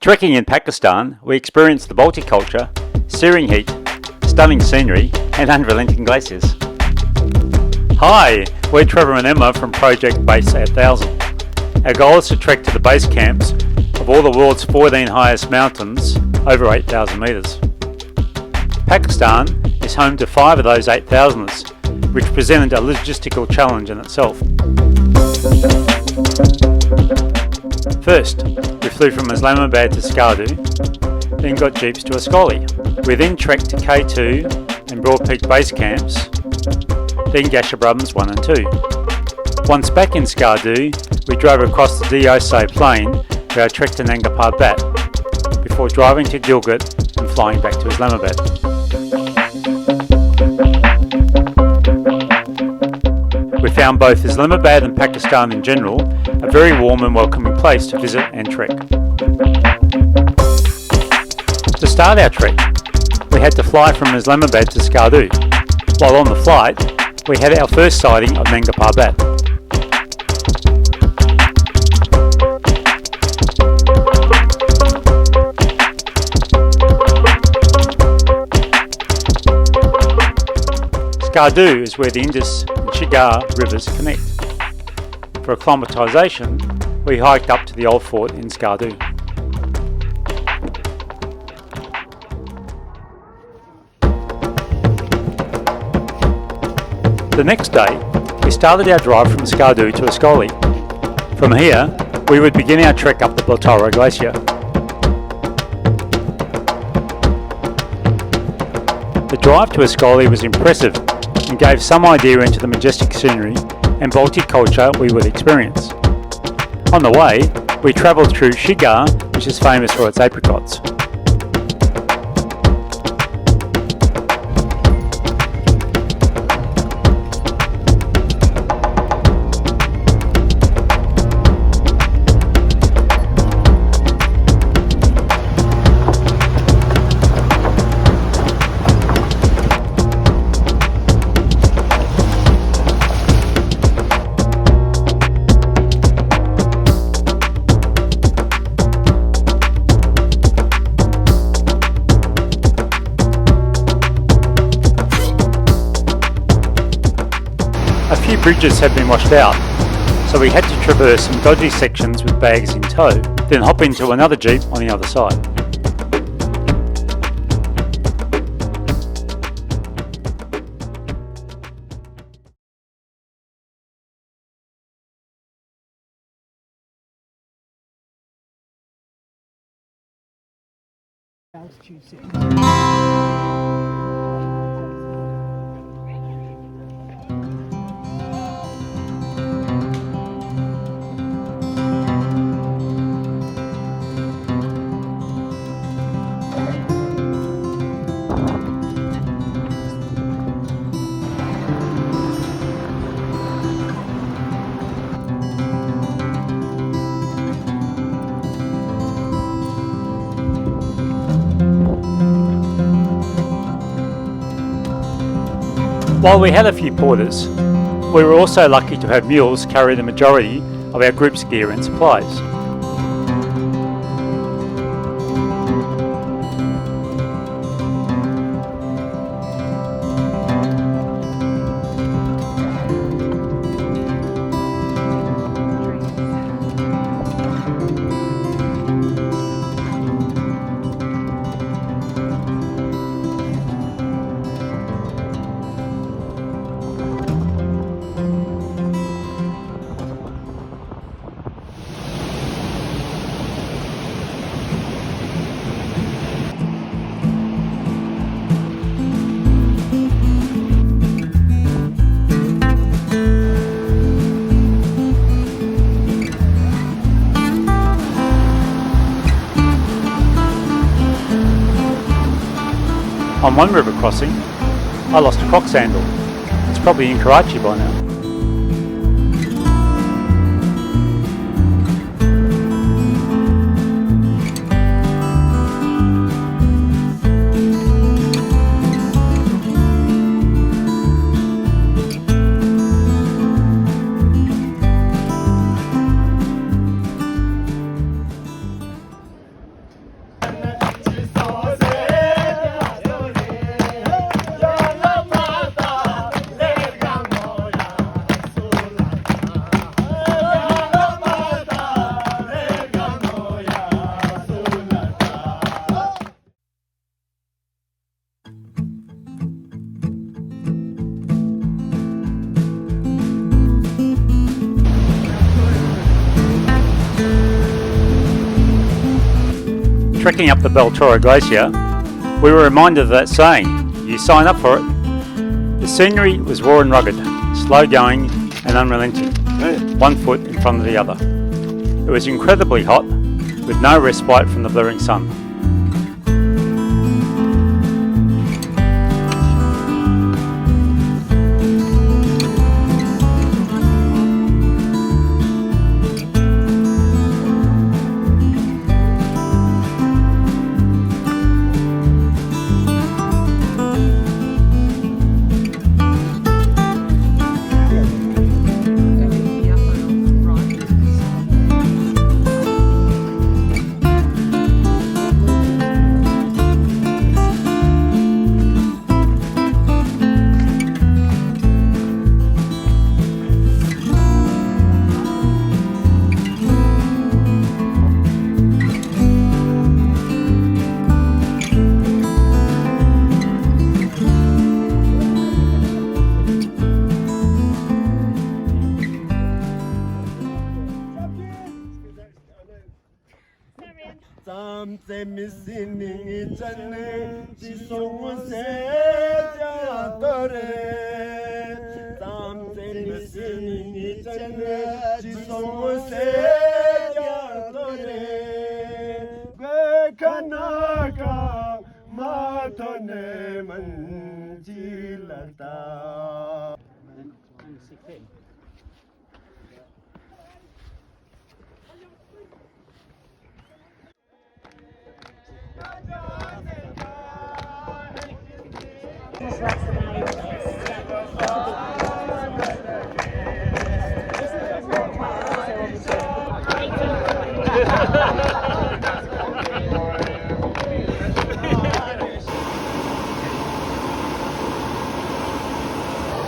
Trekking in Pakistan, we experienced the Baltic culture, searing heat, stunning scenery, and unrelenting glaciers. Hi, we're Trevor and Emma from Project Base8000. Our goal is to trek to the base camps of all the world's 14 highest mountains, over 8,000 metres. Pakistan is home to 5 of those 8,000ers, which presented a logistical challenge in itself. First, we flew from Islamabad to Skardu, then got jeeps to Ascoli. We then trekked to K2 and Broad Peak base camps, then Gasherbrum 1 and 2. Once back in Skardu, we drove across the Diose plain where I trekked to Nanga Parbat, before driving to Gilgit and flying back to Islamabad. We found both Islamabad and Pakistan in general a very warm and welcoming place to visit and trek. To start our trek, we had to fly from Islamabad to Skardu. While on the flight, we had our first sighting of Nanga Parbat. Skardu is where the Indus and Shigar rivers connect. For acclimatisation, we hiked up to the old fort in Skardu. The next day, we started our drive from Skardu to Ascoli. From here, we would begin our trek up the Baltoro glacier. The drive to Ascoli was impressive and gave some idea into the majestic scenery and Baltic culture we would experience. On the way, we travelled through Shigar, which is famous for its apricots. A few bridges had been washed out, so we had to traverse some dodgy sections with bags in tow, then hop into another jeep on the other side. While we had a few porters, we were also lucky to have mules carry the majority of our group's gear and supplies. On one river crossing, I lost a croc sandal. It's probably in Karachi by now. Trekking up the Baltoro glacier, we were reminded of that saying, you sign up for it. The scenery was raw and rugged, slow going and unrelenting, one foot in front of the other. It was incredibly hot, with no respite from the blaring sun.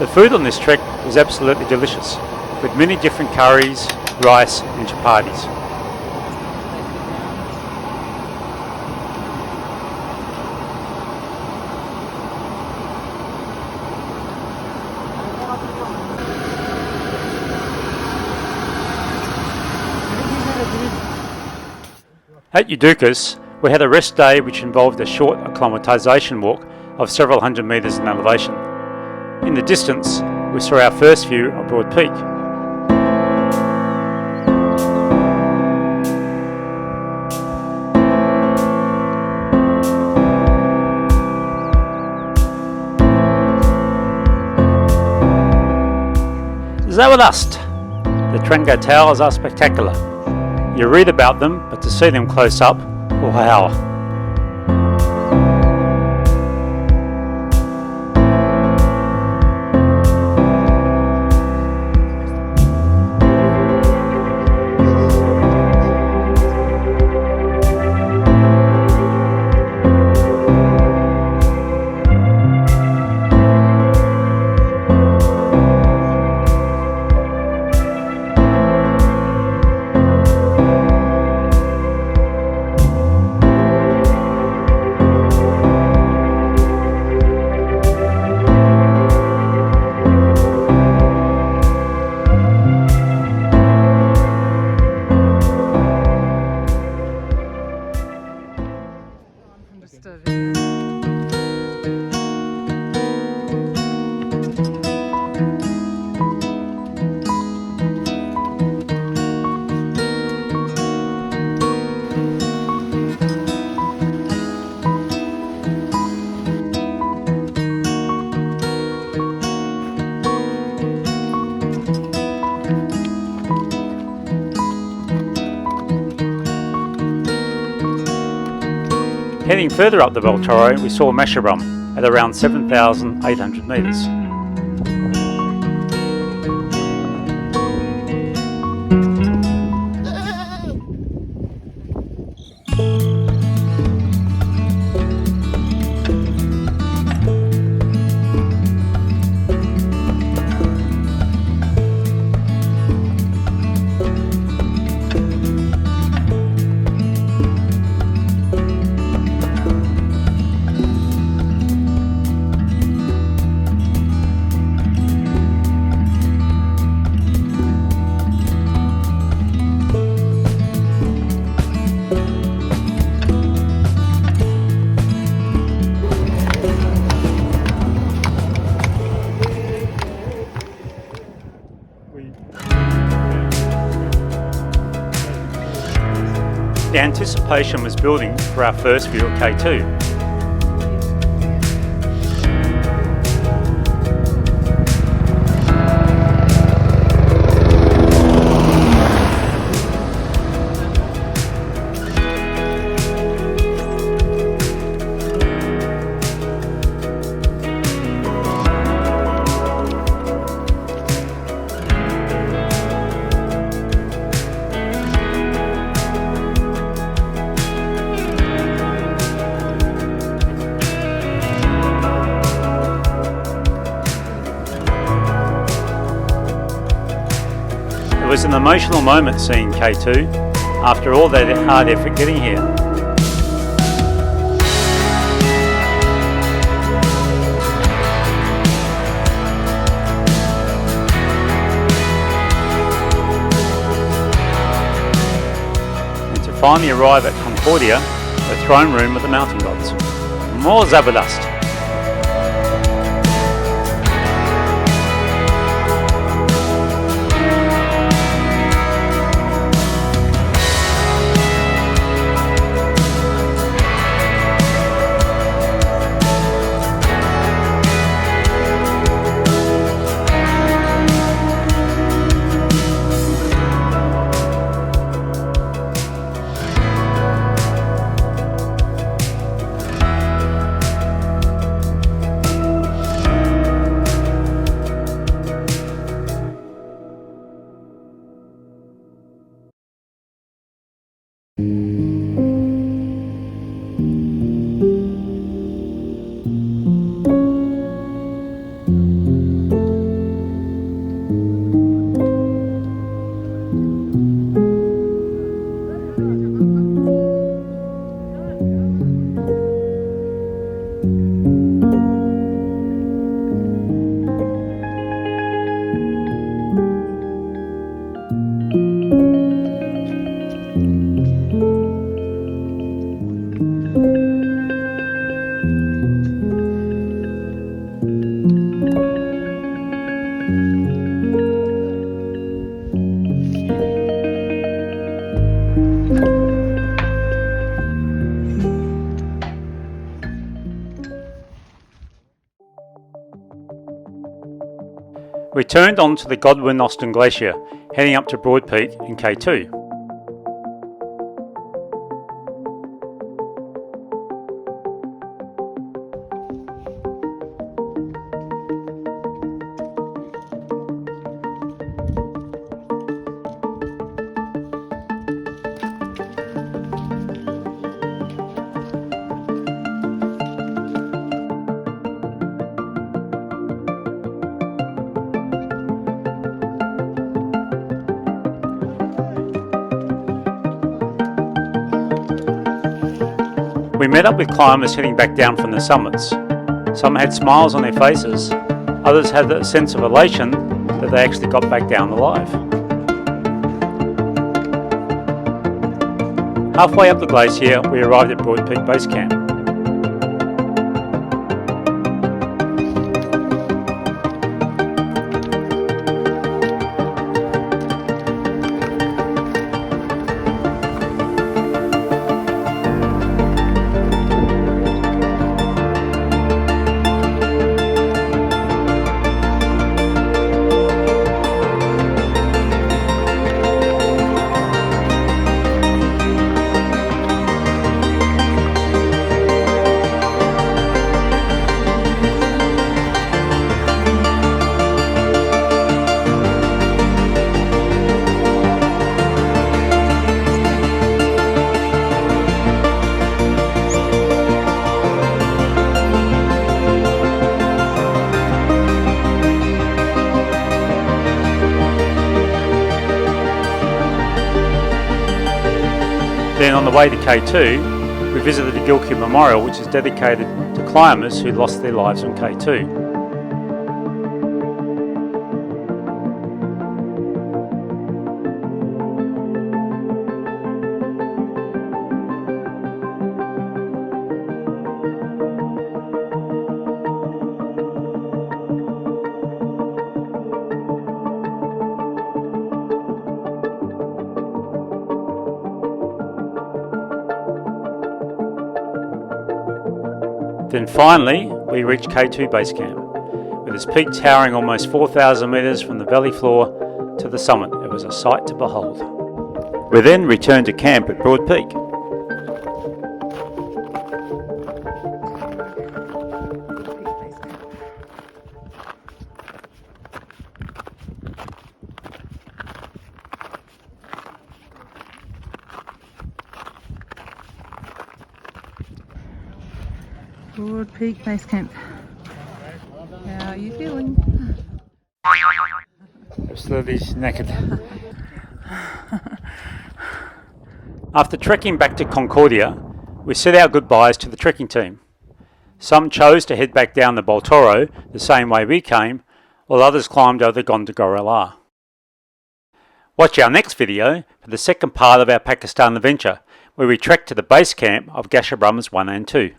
The food on this trek was absolutely delicious, with many different curries, rice and chapatis. At Udukas, we had a rest day which involved a short acclimatisation walk of several hundred metres in elevation. In the distance, we saw our first view of Broad Peak. Zawalust! The Trango Towers are spectacular. You read about them, but to see them close up, wow! Heading further up the Baltoro, we saw Masherbrum at around 7,800 metres. The anticipation was building for our first view at K2. It was an emotional moment seeing K2 after all that hard effort getting here. And to finally arrive at Concordia, the throne room of the mountain gods. More Zabardast. We turned onto the Godwin-Austen Glacier, heading up to Broad Peak in K2. We met up with climbers heading back down from the summits. Some had smiles on their faces, others had a sense of elation that they actually got back down alive. Halfway up the glacier, we arrived at Broad Peak Base Camp. Then on the way to K2, we visited the Gilkey Memorial, which is dedicated to climbers who lost their lives on K2. Then finally, we reached K2 base camp, with its peak towering almost 4,000 metres from the valley floor to the summit. It was a sight to behold. We then returned to camp at Broad Peak. Broad Peak Base Camp. How are you feeling? Absolutely knackered. After trekking back to Concordia, we said our goodbyes to the trekking team. Some chose to head back down the Baltoro the same way we came, while others climbed over the Gondogorilla. Watch our next video for the second part of our Pakistan adventure, where we trekked to the base camp of Gasherbums 1 and 2.